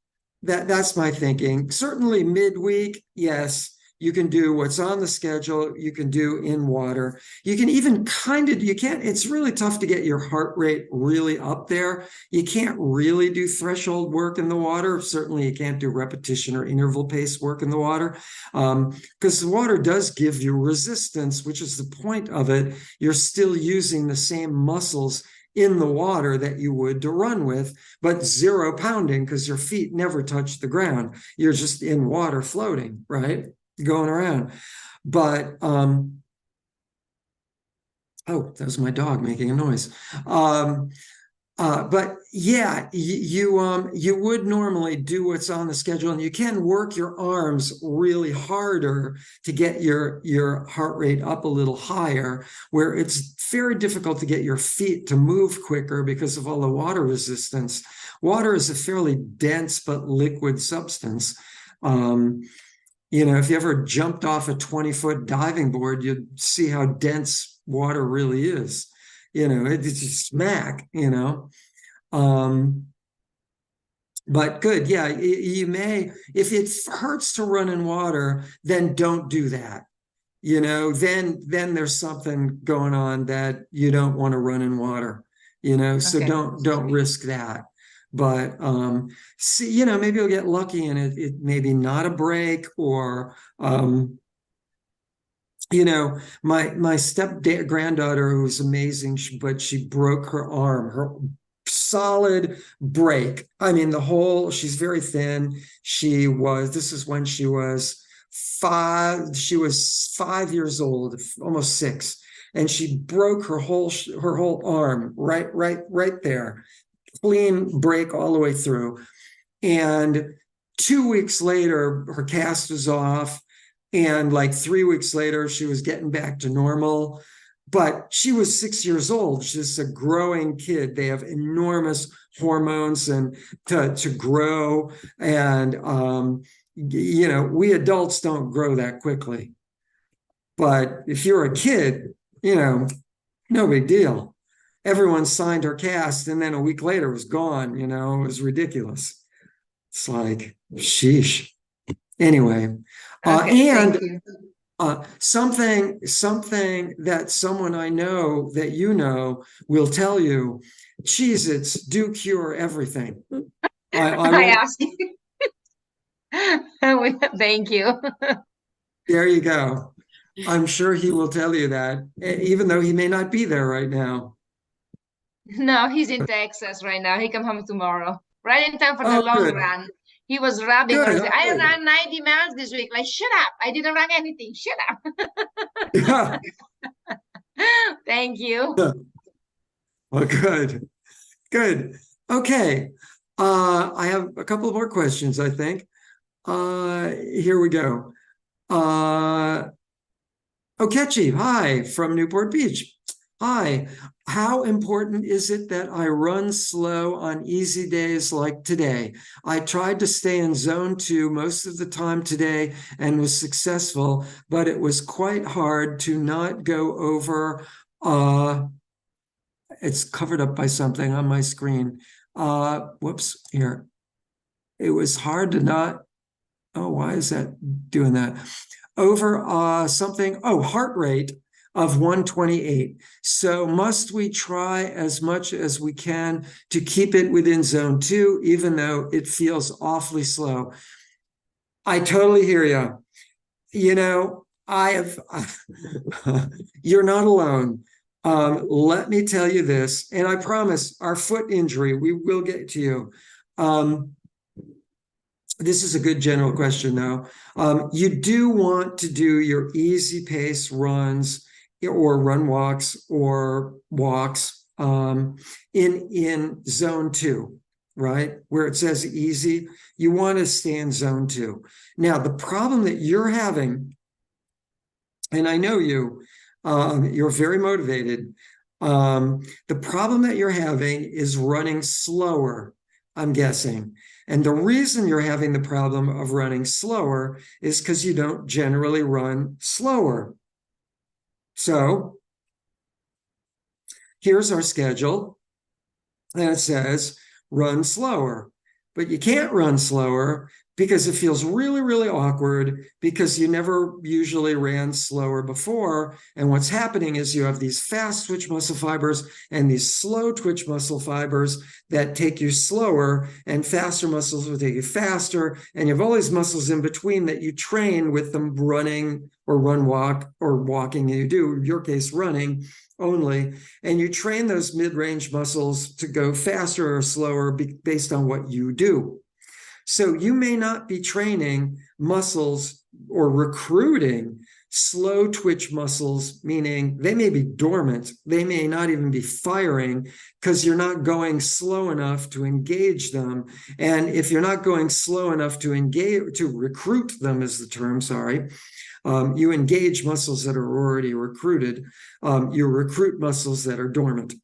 That's my thinking. Certainly midweek, yes, you can do what's on the schedule. You can do in water. You can even it's really tough to get your heart rate really up there. You can't really do threshold work in the water. Certainly you can't do repetition or interval pace work in the water, because the water does give you resistance, which is the point of it. You're still using the same muscles in the water that you would to run with, but 0 pounding, because your feet never touch the ground. You're just in water floating, right? Going around. But oh, that was my dog making a noise. But yeah, you would normally do what's on the schedule, and you can work your arms really harder to get your heart rate up a little higher, where it's very difficult to get your feet to move quicker because of all the water resistance. Water is a fairly dense but liquid substance. If you ever jumped off a 20-foot diving board, you'd see how dense water really is. It's just smack, but good. Yeah, you may, if it hurts to run in water, then don't do that. Then there's something going on that you don't want to run in water, so Okay. don't risk that. But see, maybe you'll get lucky and it maybe not a break, or my step granddaughter, who was amazing, but she broke her arm, her solid break. I mean, she's very thin. This is when she was 5 years old, almost 6. And she broke her whole arm right there. Clean break all the way through. And 2 weeks later, her cast was off. And like 3 weeks later, she was getting back to normal. But she was 6 years old. She's a growing kid. They have enormous hormones and to grow. And, we adults don't grow that quickly. But if you're a kid, no big deal. Everyone signed her cast, and then a week later it was gone. It was ridiculous. It's like, sheesh. Anyway, Okay, and thank you. something that someone I know that will tell you, Cheez-Its do cure everything. I asked you. Thank you. There you go. I'm sure he will tell you that, even though he may not be there right now. No, he's in Texas right now. He come home tomorrow. Right in time for the Oh, long good. run. He was rubbing Good, her. I good. ran 90 miles this week. Like, shut up. I didn't run anything. Shut up. Thank you. Well, good. Okay. I have a couple more questions, I think. Here we go. Okechi, hi, from Newport Beach. Hi, how important is it that I run slow on easy days like today? I tried to stay in zone 2 most of the time today and was successful, but it was quite hard to not go over, it's covered up by something on my screen. Whoops, here. It was hard to not, why is that doing that? Over heart rate of 128. So must we try as much as we can to keep it within zone 2, even though it feels awfully slow? I totally hear you. You're not alone. Let me tell you this, and I promise our foot injury, we will get to you. This is a good general question, though. You do want to do your easy pace runs or run walks or walks in zone 2, right? Where it says easy, you want to stay in zone 2. Now, the problem that you're having, and I know you're very motivated. The problem that you're having is running slower, I'm guessing. And the reason you're having the problem of running slower is because you don't generally run slower. So here's our schedule. And it says run slower, but you can't run slower because it feels really, really awkward because you never usually ran slower before. And what's happening is you have these fast twitch muscle fibers and these slow twitch muscle fibers that take you slower, and faster muscles will take you faster. And you have all these muscles in between that you train with them running or walk or walking. And you do, in your case, running only. And you train those mid-range muscles to go faster or slower based on what you do. So you may not be training muscles or recruiting slow twitch muscles, meaning they may be dormant. They may not even be firing because you're not going slow enough to engage them. And if you're not going slow enough to recruit them is the term, sorry. You engage muscles that are already recruited. You recruit muscles that are dormant.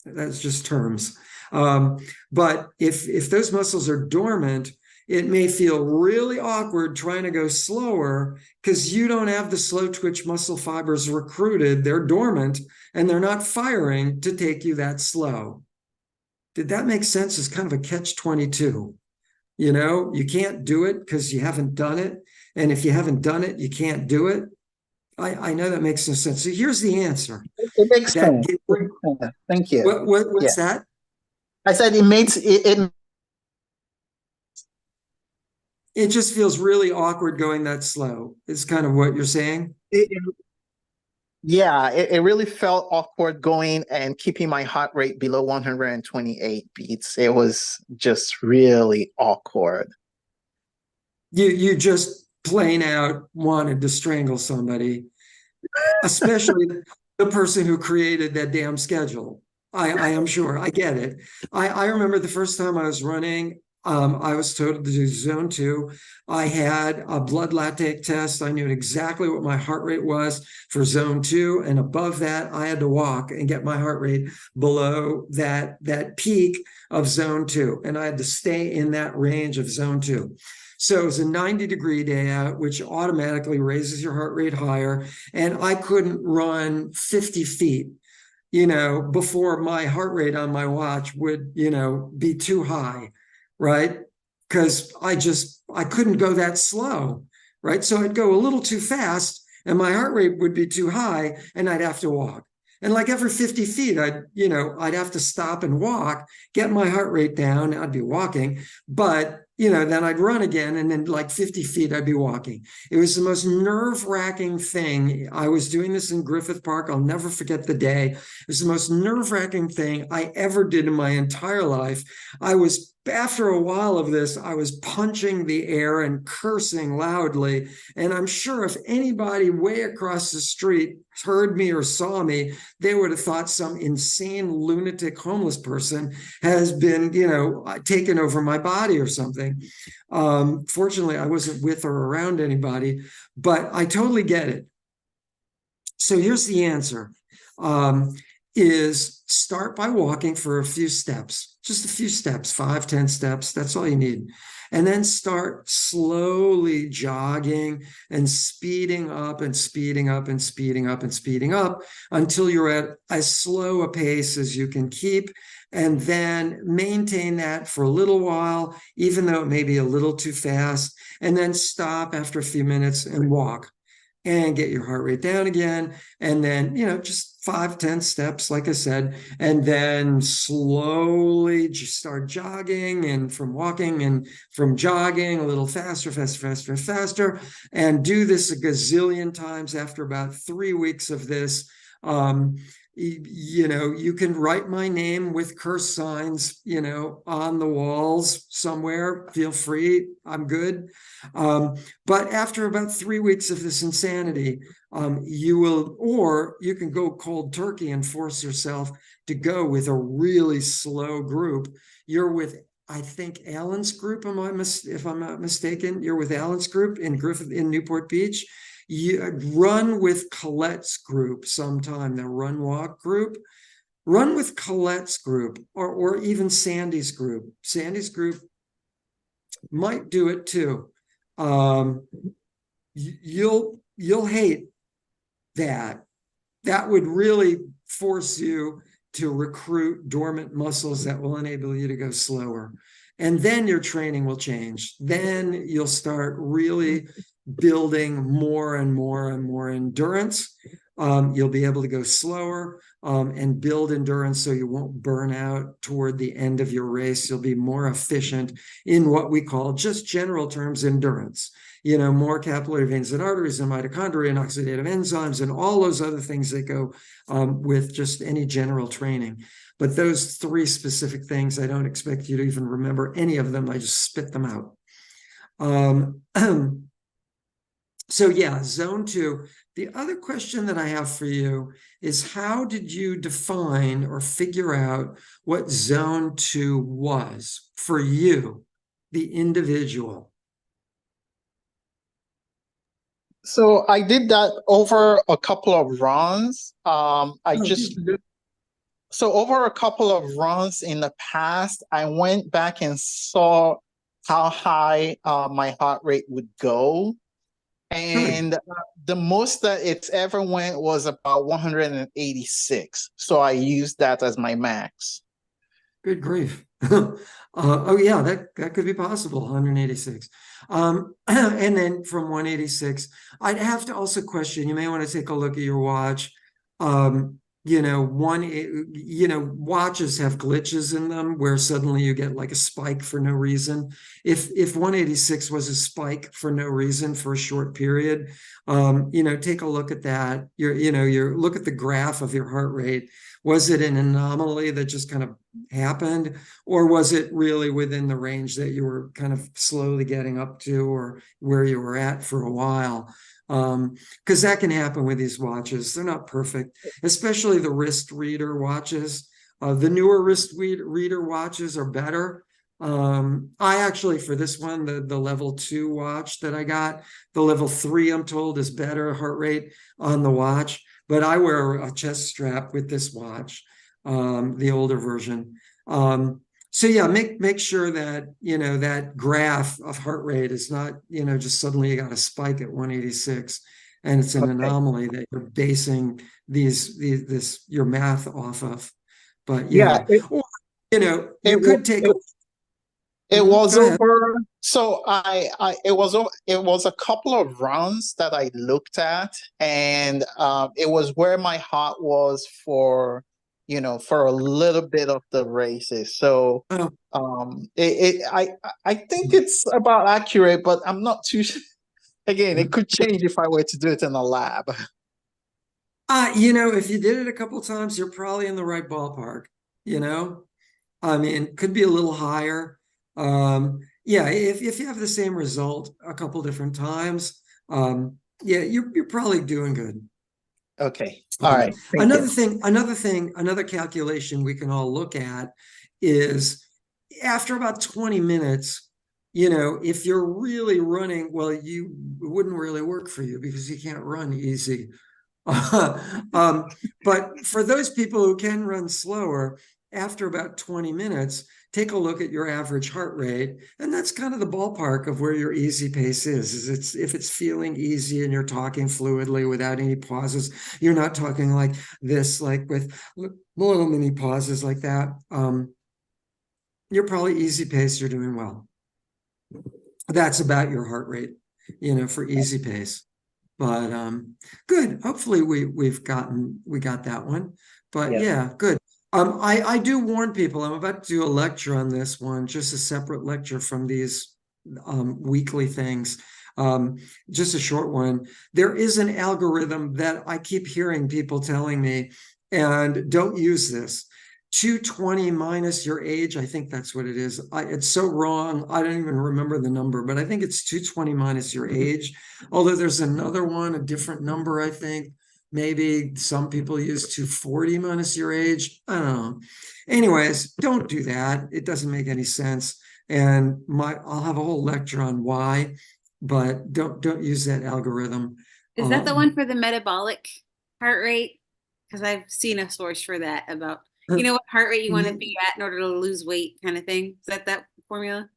That's just terms. But if those muscles are dormant, it may feel really awkward trying to go slower because you don't have the slow twitch muscle fibers recruited. They're dormant and they're not firing to take you that slow. Did that make sense? It's kind of a catch-22. You know, you can't do it because you haven't done it. And if you haven't done it, you can't do it. I know that makes no sense. So here's the answer. It makes sense. Thank you. What's that? I said it makes it. It just feels really awkward going that slow. Is kind of what you're saying. It really felt awkward going and keeping my heart rate below 128 beats. It was just really awkward. You just plain out wanted to strangle somebody, especially the person who created that damn schedule. I am sure. I get it. I remember the first time I was running, I was told to do zone 2. I had a blood lactate test. I knew exactly what my heart rate was for zone 2. And above that, I had to walk and get my heart rate below that peak of zone 2. And I had to stay in that range of zone 2. So it was a 90-degree day out, which automatically raises your heart rate higher. And I couldn't run 50 feet, before my heart rate on my watch would, be too high. Right? Because I couldn't go that slow, right? So I'd go a little too fast and my heart rate would be too high and I'd have to walk. And like every 50 feet, I'd have to stop and walk, get my heart rate down. I'd be walking, but then I'd run again. And then like 50 feet, I'd be walking. It was the most nerve-wracking thing. I was doing this in Griffith Park. I'll never forget the day. It was the most nerve-wracking thing I ever did in my entire life. After a while of this, I was punching the air and cursing loudly. And I'm sure if anybody way across the street heard me or saw me, they would have thought some insane lunatic homeless person has been, taken over my body or something. Fortunately, I wasn't with or around anybody, but I totally get it. So here's the answer. Is start by walking for a few steps, just a few steps, 5, 10 steps. That's all you need. And then start slowly jogging and speeding up and speeding up and speeding up and speeding up until you're at as slow a pace as you can keep. And then maintain that for a little while, even though it may be a little too fast, and then stop after a few minutes and walk. And get your heart rate down again. And then, just 5, 10 steps, like I said, and then slowly just start jogging and from walking and from jogging a little faster, and do this a gazillion times. After about 3 weeks of this, You know, you can write my name with curse signs, you know, on the walls somewhere. Feel free. I'm good. But after about 3 weeks of this insanity, you will, or you can go cold turkey and force yourself to go with a really slow group. You're with, I think, Alan's group. If I'm not mistaken, you're with Alan's group in Newport Beach. You run with Colette's group sometime, the run walk group. Run with Colette's group, or even Sandy's group. Sandy's group might do it too. You'll hate that. That would really force you to recruit dormant muscles that will enable you to go slower. And then your training will change. Then you'll start really building more and more and more endurance. You'll be able to go slower and build endurance so you won't burn out toward the end of your race. You'll be more efficient in what we call, just general terms, endurance. You know, more capillary veins and arteries and mitochondria and oxidative enzymes and all those other things that go with just any general training. But those 3 specific things, I don't expect you to even remember any of them. I just spit them out. So yeah, zone 2. The other question that I have for you is, how did you define or figure out what zone 2 was for you, the individual? So I did that over a couple of runs. So over a couple of runs in the past, I went back and saw how high my heart rate would go. And the most that it's ever went was about 186. So I used that as my max. Good grief. Oh yeah, that could be possible, 186. And then from 186, I'd have to also question, you may want to take a look at your watch. You know, watches have glitches in them where suddenly you get like a spike for no reason. If 186 was a spike for no reason for a short period, you know, take a look at that. Look at the graph of your heart rate. Was it an anomaly that just kind of happened, or was it really within the range that you were kind of slowly getting up to, or where you were at for a while? Because that can happen with these watches. They're not perfect, especially the wrist reader watches. The newer wrist reader watches are better. I actually, for this one, the level 2 watch that I got, the level 3, I'm told, is better heart rate on the watch. But I wear a chest strap with this watch, the older version. So yeah, make sure that, you know, that graph of heart rate is not, you know, just suddenly you got a spike at 186 and it's an anomaly that you're basing your math off of. But yeah, or, you know, you could take it was over. So it was a couple of rounds that I looked at, and it was where my heart was for, you know, for a little bit of the races. So I think it's about accurate, but I'm not too again, it could change if I were to do it in a lab. You know, if you did it a couple of times, you're probably in the right ballpark, you know? I mean, could be a little higher. Yeah, if you have the same result a couple different times, yeah, you're probably doing good. Okay. All right. Another calculation we can all look at is after about 20 minutes, you know, if you're really running, well, it wouldn't really work for you because you can't run easy. But for those people who can run slower, after about 20 minutes, take a look at your average heart rate. And that's kind of the ballpark of where your easy pace is. If it's feeling easy and you're talking fluidly without any pauses, you're not talking like this, like with little mini pauses like that. You're probably easy pace, you're doing well. That's about your heart rate, you know, for easy pace. But good. Hopefully we got that one. But yeah, good. I do warn people, I'm about to do a lecture on this one, just a separate lecture from these weekly things, just a short one. There is an algorithm that I keep hearing people telling me and don't use this. 220 minus your age, I think that's what it is. It's so wrong. I don't even remember the number, but I think it's 220 minus your age. Although there's another one, a different number, I think. Maybe some people use 240 minus your age. I don't know. Anyways, don't do that. It doesn't make any sense. And I'll have a whole lecture on why, but don't use that algorithm. Is that the one for the metabolic heart rate? Because I've seen a source for that about, you know, what heart rate you want to be at in order to lose weight kind of thing. Is that formula?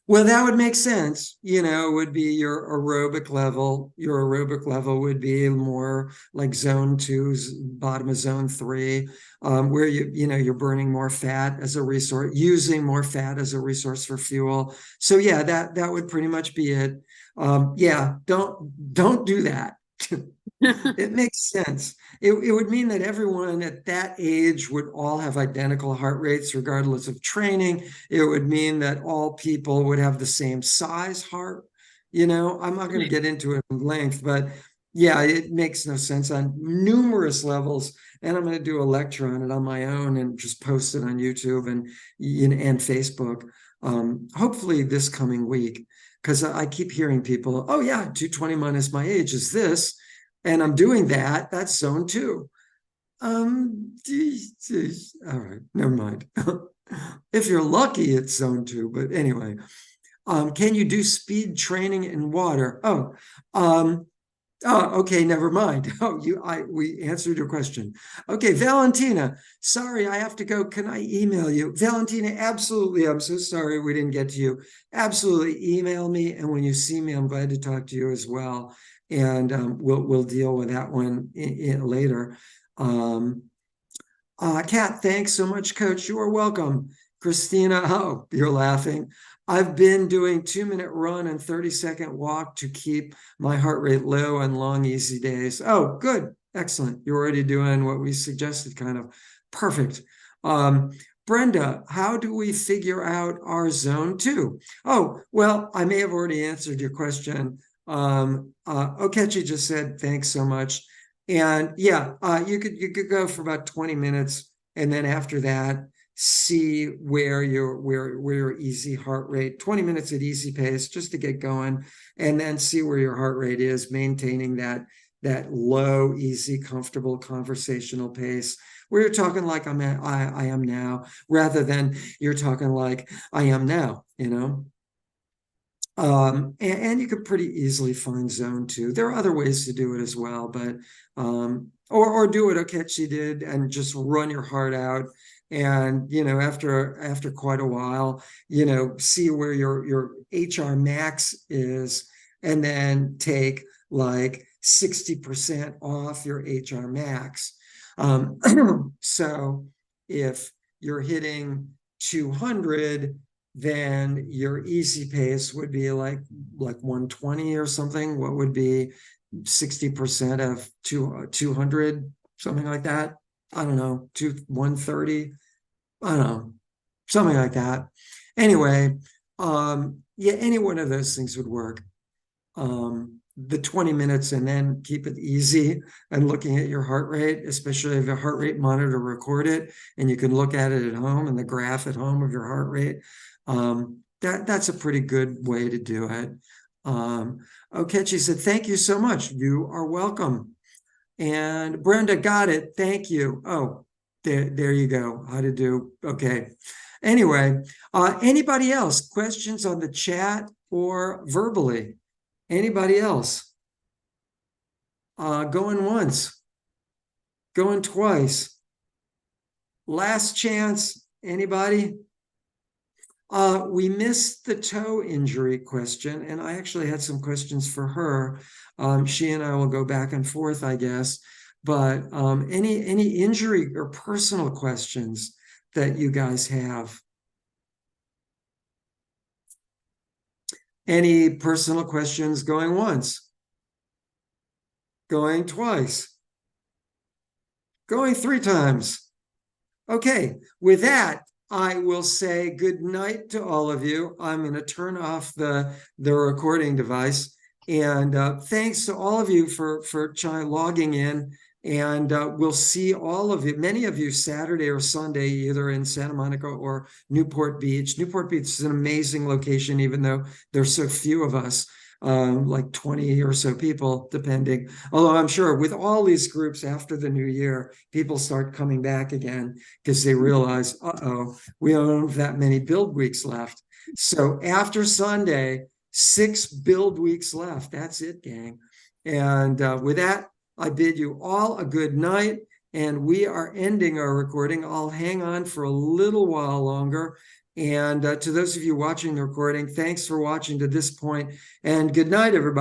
Well, that would make sense. You know, would be your aerobic level. Your aerobic level would be more like zone 2, bottom of zone 3, where you're burning more fat as a resource, using more fat as a resource for fuel. So yeah, that would pretty much be it. Yeah, don't do that. It makes sense. It would mean that everyone at that age would all have identical heart rates regardless of training. It would mean that all people would have the same size heart. I'm not going to get into it in length, but yeah, it makes no sense on numerous levels. And I'm going to do a lecture on it on my own and just post it on YouTube and Facebook, hopefully this coming week, because I keep hearing people, oh yeah, 220 minus my age is this. And I'm doing that. That's zone 2. All right, never mind. If you're lucky, it's zone 2. But anyway, can you do speed training in water? Okay, never mind. We answered your question. Okay, Valentina, sorry, I have to go. Can I email you? Valentina, absolutely. I'm so sorry we didn't get to you. Absolutely, email me. And when you see me, I'm glad to talk to you as well. And we'll deal with that one later. Kat, thanks so much, Coach. You are welcome. Christina, oh, you're laughing. I've been doing 2-minute run and 30-second walk to keep my heart rate low on long, easy days. Oh, good. Excellent. You're already doing what we suggested, kind of. Perfect. Brenda, how do we figure out our zone 2? Oh, well, I may have already answered your question. Okechi just said, thanks so much. And yeah, you could go for about 20 minutes. And then after that, see where your easy heart rate, 20 minutes at easy pace, just to get going, and then see where your heart rate is, maintaining that low, easy, comfortable conversational pace, where you're talking like I am now, rather than you're talking like I am now, and you could pretty easily find zone 2. There are other ways to do it as well, but or do what Okechi did and just run your heart out. And after quite a while, see where your HR max is, and then take like 60% off your HR max. So if you're hitting 200, then your easy pace would be like 120 or something. What would be 60% of 200, something like that? I don't know, 130. I don't know, something like that. Anyway, yeah, any one of those things would work. The 20 minutes, and then keep it easy and looking at your heart rate, especially if your heart rate monitor record it and you can look at it at home and the graph at home of your heart rate. That's a pretty good way to do it. Okechi said, thank you so much. You are welcome. And Brenda, got it. Thank you. Oh, there you go. How to do. Okay. Anyway, anybody else? Questions on the chat or verbally? Anybody else? Going once. Going twice. Last chance. Anybody? We missed the toe injury question, and I actually had some questions for her. She and I will go back and forth, I guess. But any injury or personal questions that you guys have? Any personal questions going once? Going twice? Going 3 times? Okay, with that, I will say good night to all of you. I'm going to turn off the recording device. And thanks to all of you for logging in And we'll see all of you, many of you, Saturday or Sunday, either in Santa Monica or Newport Beach. Newport Beach is an amazing location, even though there's so few of us, like 20 or so people, depending. Although I'm sure with all these groups after the new year, people start coming back again because they realize, we don't have that many build weeks left. So after Sunday, 6 build weeks left. That's it, gang. And with that, I bid you all a good night, and we are ending our recording. I'll hang on for a little while longer. And to those of you watching the recording, thanks for watching to this point, and good night, everybody.